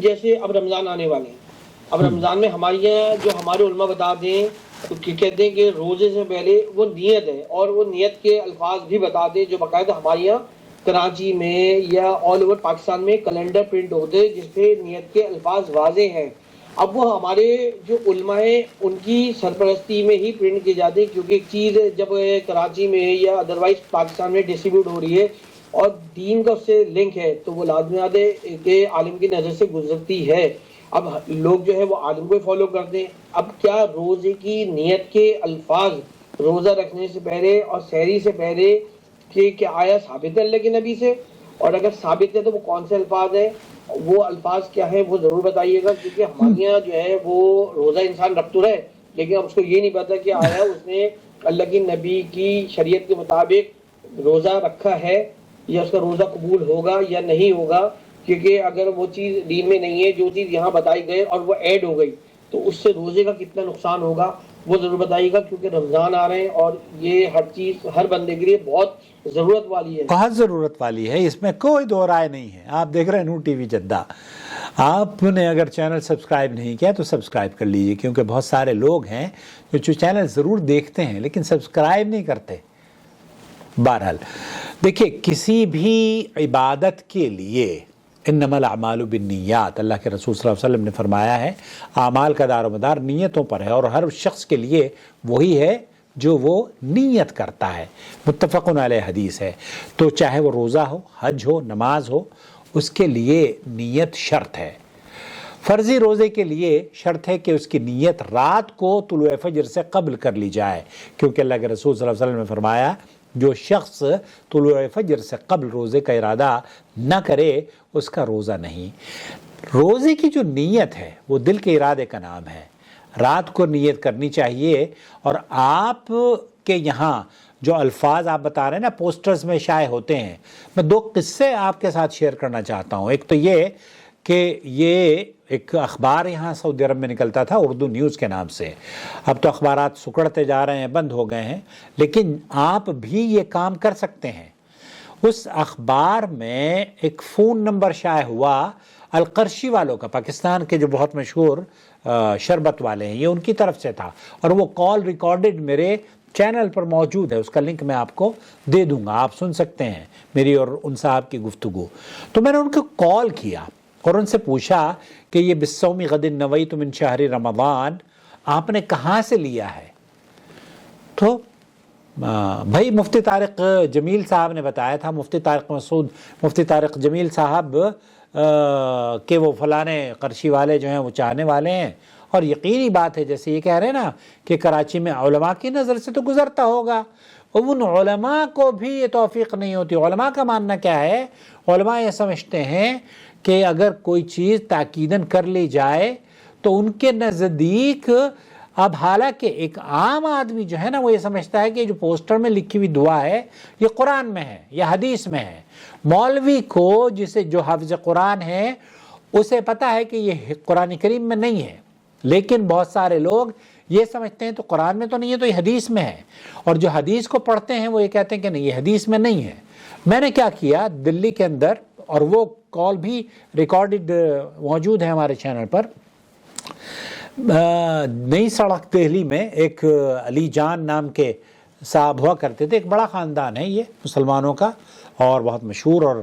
جیسے اب رمضان آنے والے ہیں، اب رمضان میں ہمارے یہاں جو ہمارے علماء بتا دیں کہ کہتے ہیں کہ روزے سے پہلے وہ نیت ہے، اور وہ نیت کے الفاظ بھی بتا دیں جو باقاعدہ ہمارے یہاں کراچی میں یا آل اوور پاکستان میں کیلنڈر پرنٹ ہوتے ہیں جس پہ نیت کے الفاظ واضح ہیں۔ اب وہ ہمارے جو علماء ہیں ان کی سرپرستی میں ہی پرنٹ کی جاتی ہے، کیونکہ ایک چیز جب کراچی میں یا ادروائز پاکستان میں ڈسٹریبیوٹ ہو رہی ہے اور دین کا اس سے لنک ہے تو وہ لازمیات ہے کہ عالم کی نظر سے گزرتی ہے۔ اب لوگ جو ہے وہ عالم کو فالو کرتے ہیں۔ اب کیا روزے کی نیت کے الفاظ روزہ رکھنے سے پہلے اور سحری سے پہلے کہ کیا آیا ثابت ہے اللہ کے نبی سے، اور اگر ثابت ہے تو وہ کون سے الفاظ ہیں، وہ الفاظ کیا ہیں وہ ضرور بتائیے گا، کیونکہ ہمارے یہاں جو ہے وہ روزہ انسان رکھ تو رہے لیکن اب اس کو یہ نہیں پتا کہ آیا اس نے اللہ کی نبی کی شریعت کے مطابق روزہ رکھا ہے یا اس کا روزہ قبول ہوگا یا نہیں ہوگا، کیونکہ اگر وہ چیز دین میں نہیں ہے، جو چیز یہاں بتائی گئی اور وہ ایڈ ہو گئی تو اس سے روزے کا کتنا نقصان ہوگا وہ ضرور بتائیے گا، کیونکہ رمضان آ رہے ہیں اور یہ ہر چیز ہر بندے کے لیے بہت ضرورت والی ہے۔ بہت ضرورت والی ہے، اس میں کوئی دو رائے نہیں ہے۔ آپ دیکھ رہے ہیں نور ٹی وی جدہ، آپ نے اگر چینل سبسکرائب نہیں کیا تو سبسکرائب کر لیجئے، کیونکہ بہت سارے لوگ ہیں جو چینل ضرور دیکھتے ہیں لیکن سبسکرائب نہیں کرتے۔ بہرحال دیکھیے، کسی بھی عبادت کے لیے انما الاعمال بالنیات، اللہ کے رسول صلی اللہ علیہ وسلم نے فرمایا ہے اعمال کا دار و مدار نیتوں پر ہے، اور ہر شخص کے لیے وہی ہے جو وہ نیت کرتا ہے، متفق علیہ حدیث ہے۔ تو چاہے وہ روزہ ہو، حج ہو، نماز ہو، اس کے لیے نیت شرط ہے۔ فرضی روزے کے لیے شرط ہے کہ اس کی نیت رات کو طلوع فجر سے قبل کر لی جائے، کیونکہ اللہ کے رسول صلی اللہ علیہ وسلم نے فرمایا جو شخص طلوع فجر سے قبل روزے کا ارادہ نہ کرے اس کا روزہ نہیں۔ روزے کی جو نیت ہے وہ دل کے ارادے کا نام ہے، رات کو نیت کرنی چاہیے۔ اور آپ کے یہاں جو الفاظ آپ بتا رہے ہیں نا پوسٹرز میں شائع ہوتے ہیں، میں دو قصے آپ کے ساتھ شیئر کرنا چاہتا ہوں۔ ایک تو یہ کہ یہ ایک اخبار یہاں سعودی عرب میں نکلتا تھا اردو نیوز کے نام سے، اب تو اخبارات سکڑتے جا رہے ہیں، بند ہو گئے ہیں، لیکن آپ بھی یہ کام کر سکتے ہیں۔ اس اخبار میں ایک فون نمبر شائع ہوا القرشی والوں کا، پاکستان کے جو بہت مشہور شربت والے ہیں، یہ ان کی طرف سے تھا، اور وہ کال ریکارڈڈ میرے چینل پر موجود ہے، اس کا لنک میں آپ کو دے دوں گا، آپ سن سکتے ہیں میری اور ان صاحب کی گفتگو۔ تو میں نے ان کو کال کیا اور ان سے پوچھا کہ یہ بالصوم غد نویت من شہر رمضان آپ نے کہاں سے لیا ہے؟ تو بھائی مفتی طارق جمیل صاحب نے بتایا تھا، مفتی طارق مسعود، مفتی طارق جمیل صاحب کہ وہ فلانے قرشی والے جو ہیں وہ چاہنے والے ہیں، اور یقینی بات ہے جیسے یہ کہہ رہے ہیں نا کہ کراچی میں علماء کی نظر سے تو گزرتا ہوگا، اور ان علماء کو بھی یہ توفیق نہیں ہوتی۔ علماء کا ماننا کیا ہے؟ علماء یہ سمجھتے ہیں کہ اگر کوئی چیز تاکیداً کر لی جائے تو ان کے نزدیک، اب حالانکہ ایک عام آدمی جو ہے نا وہ یہ سمجھتا ہے کہ جو پوسٹر میں لکھی ہوئی دعا ہے یہ قرآن میں ہے یا حدیث میں ہے۔ مولوی کو جسے جو حافظ قرآن ہے اسے پتہ ہے کہ یہ قرآن کریم میں نہیں ہے، لیکن بہت سارے لوگ یہ سمجھتے ہیں تو قرآن میں تو نہیں ہے تو یہ حدیث میں ہے، اور جو حدیث کو پڑھتے ہیں وہ یہ کہتے ہیں کہ نہیں یہ حدیث میں نہیں ہے۔ میں نے کیا کیا دلی کے اندر، اور وہ کال بھی ریکارڈڈ موجود ہے ہمارے چینل پر، نئی سڑک دہلی میں ایک علی جان نام کے صاحب ہوا کرتے تھے، ایک بڑا خاندان ہے یہ مسلمانوں کا اور بہت مشہور اور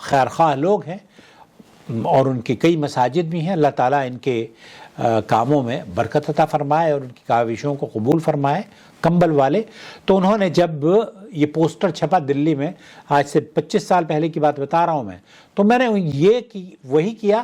خیرخواہ لوگ ہیں، اور ان کی کئی مساجد بھی ہیں۔ اللہ تعالیٰ ان کے کاموں میں برکت عطا فرمائے اور ان کی کاوشوں کو قبول فرمائے، کمبل والے۔ تو انہوں نے جب یہ پوسٹر چھپا دلی میں، آج سے 25 سال پہلے کی بات بتا رہا ہوں میں، تو میں نے وہی کیا،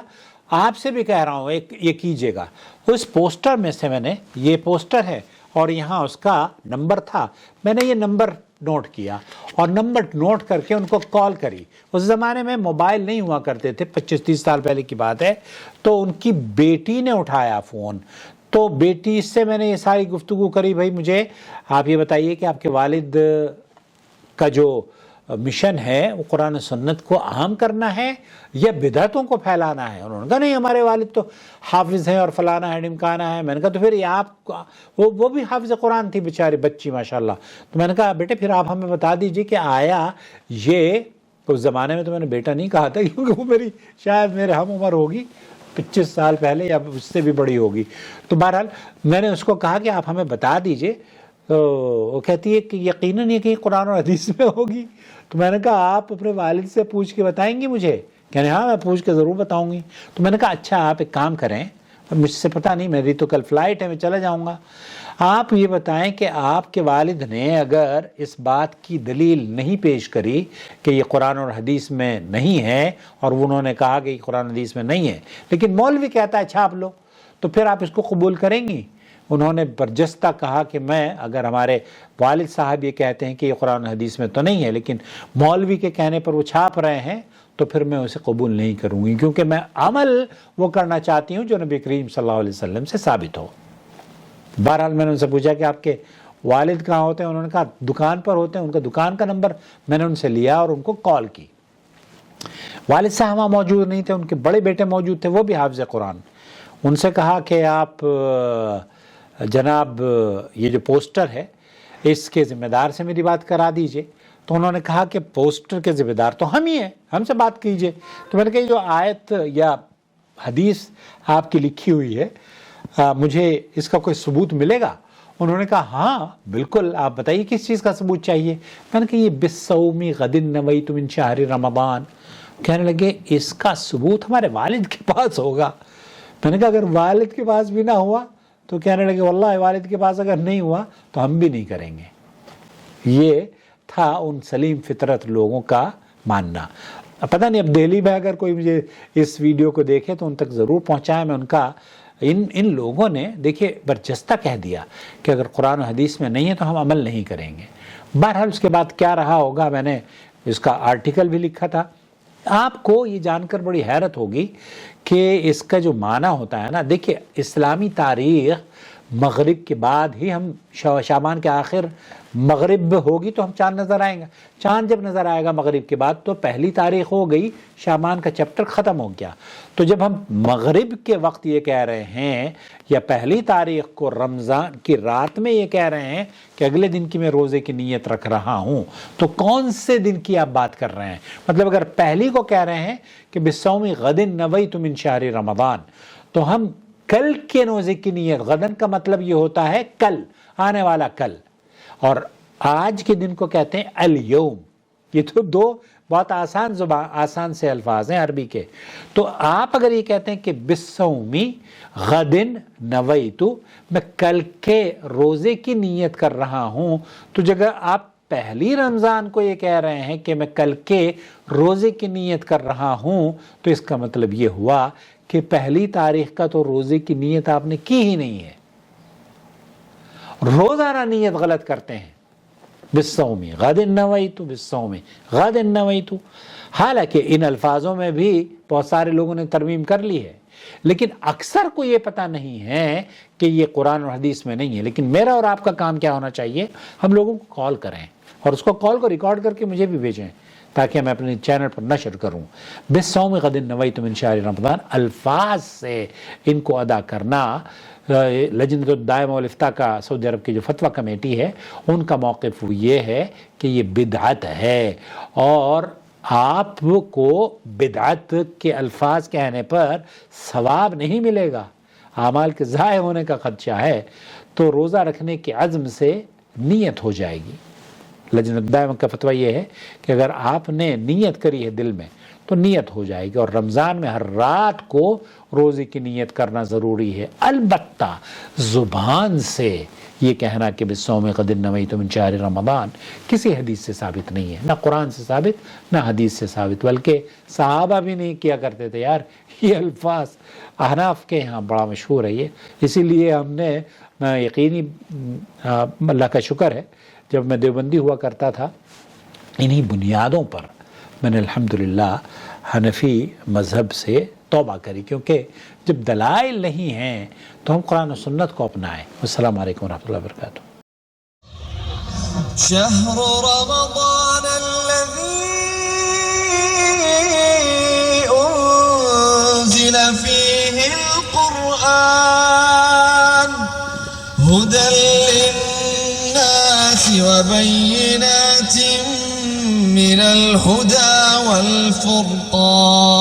آپ سے بھی کہہ رہا ہوں یہ کیجئے گا۔ اس پوسٹر میں سے میں نے، یہ پوسٹر ہے اور یہاں اس کا نمبر تھا، میں نے یہ نمبر نوٹ کیا اور نمبر نوٹ کر کے ان کو کال کری۔ اس زمانے میں موبائل نہیں ہوا کرتے تھے، 25-30 سال پہلے کی بات ہے۔ تو ان کی بیٹی نے اٹھایا فون، تو بیٹی سے میں نے یہ ساری گفتگو کری، بھائی مجھے آپ یہ بتائیے کہ آپ کے والد کا جو مشن ہے وہ قرآن و سنت کو عام کرنا ہے یا بدعتوں کو پھیلانا ہے؟ انہوں نے کہا نہیں ہمارے والد تو حافظ ہیں اور فلانا ہے ڈمکانا ہے۔ میں نے کہا تو پھر یہ آپ وہ بھی حافظ قرآن تھی بیچاری بچی ماشاءاللہ۔ تو میں نے کہا بیٹے پھر آپ ہمیں بتا دیجئے کہ آیا یہ اس زمانے میں تو میں نے بیٹا نہیں کہا تھا کیونکہ وہ میری شاید میرے ہم عمر ہوگی 25 سال پہلے یا اس سے بھی بڑی ہوگی. تو بہرحال میں نے اس کو کہا کہ آپ ہمیں بتا دیجئے. تو وہ کہتی ہے کہ یقیناً یہ کہیں قرآن اور حدیث میں ہوگی. تو میں نے کہا آپ اپنے والد سے پوچھ کے بتائیں گی مجھے؟ کہنے ہاں میں پوچھ کے ضرور بتاؤں گی. تو میں نے کہا اچھا آپ ایک کام کریں, مجھ سے پتہ نہیں, میری تو کل فلائٹ ہے, میں چلا جاؤں گا, آپ یہ بتائیں کہ آپ کے والد نے اگر اس بات کی دلیل نہیں پیش کری کہ یہ قرآن اور حدیث میں نہیں ہے, اور انہوں نے کہا کہ یہ قرآن اور حدیث میں نہیں ہے, لیکن مولوی کہتا ہے چھاپ لو, تو پھر آپ اس کو قبول کریں گی؟ انہوں نے برجستہ کہا کہ میں اگر ہمارے والد صاحب یہ کہتے ہیں کہ یہ قرآن اور حدیث میں تو نہیں ہے, لیکن مولوی کے کہنے پر وہ چھاپ رہے ہیں, تو پھر میں اسے قبول نہیں کروں گی, کیونکہ میں عمل وہ کرنا چاہتی ہوں جو نبی کریم صلی اللہ علیہ وسلم سے ثابت ہو. بہرحال میں نے ان سے پوچھا کہ آپ کے والد کہاں ہوتے ہیں؟ انہوں نے کہا دکان پر ہوتے ہیں. ان کا دکان کا نمبر میں نے ان سے لیا اور ان کو کال کی. والد صاحب وہاں موجود نہیں تھے, ان کے بڑے بیٹے موجود تھے, وہ بھی حافظ قرآن. ان سے کہا کہ آپ جناب یہ جو پوسٹر ہے اس کے ذمہ دار سے میری بات کرا دیجئے. تو انہوں نے کہا کہ پوسٹر کے ذمہ دار تو ہم ہی ہیں, ہم سے بات کیجئے. تو میں نے کہا جو آیت یا حدیث آپ کی لکھی ہوئی ہے مجھے اس کا کوئی ثبوت ملے گا؟ انہوں نے کہا ہاں بالکل, آپ بتائیے کس چیز کا ثبوت چاہیے؟ میں نے کہا یہ بالصوم غد نویت من شہر رمضان. کہنے لگے اس کا ثبوت ہمارے والد کے پاس ہوگا. میں نے کہا اگر والد کے پاس بھی نہ ہوا تو کہنے لگے واللہ والد کے پاس اگر نہیں ہوا تو ہم بھی نہیں کریں گے. یہ تھا ان سلیم فطرت لوگوں کا ماننا. پتہ نہیں اب دہلی میں اگر کوئی مجھے اس ویڈیو کو دیکھے تو ان تک ضرور پہنچائے. میں ان کا ان لوگوں نے دیکھیں برجستہ کہہ دیا کہ اگر قرآن و حدیث میں نہیں ہے تو ہم عمل نہیں کریں گے. بہرحال اس کے بعد کیا رہا ہوگا, میں نے اس کا آرٹیکل بھی لکھا تھا. آپ کو یہ جان کر بڑی حیرت ہوگی کہ اس کا جو معنی ہوتا ہے نا, دیکھیں اسلامی تاریخ مغرب کے بعد ہی ہم شعبان کے آخر مغرب ہوگی تو ہم چاند نظر آئیں گا. چاند جب نظر آئے گا مغرب کے بعد تو پہلی تاریخ ہو گئی, شعبان کا چیپٹر ختم ہو گیا. تو جب ہم مغرب کے وقت یہ کہہ رہے ہیں یا پہلی تاریخ کو رمضان کی رات میں یہ کہہ رہے ہیں کہ اگلے دن کی میں روزے کی نیت رکھ رہا ہوں, تو کون سے دن کی آپ بات کر رہے ہیں؟ مطلب اگر پہلی کو کہہ رہے ہیں کہ بالصوم غد نویت من شہر رمضان, تو ہم کل کے روزے کی نیت, غدن کا مطلب یہ ہوتا ہے کل, آنے والا کل, اور آج کے دن کو کہتے ہیں الیوم. یہ تو دو بہت آسان سے الفاظ ہیں عربی کے. تو آپ اگر یہ کہتے ہیں کہ بالصومی غدن نویتو, میں کل کے روزے کی نیت کر رہا ہوں, تو جگہ آپ پہلی رمضان کو یہ کہہ رہے ہیں کہ میں کل کے روزے کی نیت کر رہا ہوں, تو اس کا مطلب یہ ہوا کہ پہلی تاریخ کا تو روزے کی نیت آپ نے کی ہی نہیں ہے. روزانہ نیت غلط کرتے ہیں, بالصوم غد نویت بالصوم غد نویت. حالانکہ ان الفاظوں میں بھی بہت سارے لوگوں نے ترمیم کر لی ہے, لیکن اکثر کو یہ پتہ نہیں ہے کہ یہ قرآن اور حدیث میں نہیں ہے. لیکن میرا اور آپ کا کام کیا ہونا چاہیے, ہم لوگوں کو کال کریں اور اس کو کال کو ریکارڈ کر کے مجھے بھی بھیجیں تاکہ میں اپنے چینل پر نشر کروں. بالصوم غد نویت من شہر رمضان الفاظ سے ان کو ادا کرنا. لجنۃ الدائمہ والافتاء کا سعودی عرب کی جو فتویٰ کمیٹی ہے ان کا موقف یہ ہے کہ یہ بدعت ہے, اور آپ کو بدعت کے الفاظ کہنے پر ثواب نہیں ملے گا, اعمال کے ضائع ہونے کا خدشہ ہے. تو روزہ رکھنے کے عزم سے نیت ہو جائے گی. لجنۃ الدائمہ کا فتویٰ یہ ہے کہ اگر آپ نے نیت کری ہے دل میں تو نیت ہو جائے گی, اور رمضان میں ہر رات کو روزے کی نیت کرنا ضروری ہے. البتہ زبان سے یہ کہنا کہ بالصوم غد نویت من شہر رمضان کسی حدیث سے ثابت نہیں ہے, نہ قرآن سے ثابت نہ حدیث سے ثابت, بلکہ صحابہ بھی نہیں کیا کرتے تھے. یار یہ الفاظ احناف کے یہاں بڑا مشہور ہے یہ, اسی لیے ہم نے یقینی اللہ کا شکر ہے جب میں دیوبندی ہوا کرتا تھا انہی بنیادوں پر میں نے الحمدللہ حنفی مذہب سے توبہ کری, کیونکہ جب دلائل نہیں ہیں تو ہم قرآن و سنت کو اپنائیں. السلام علیکم ورحمۃ اللہ وبرکاتہ. شهر رمضان الذي أنزل فيه القرآن هدى للناس وبينات من الهدى والفرقان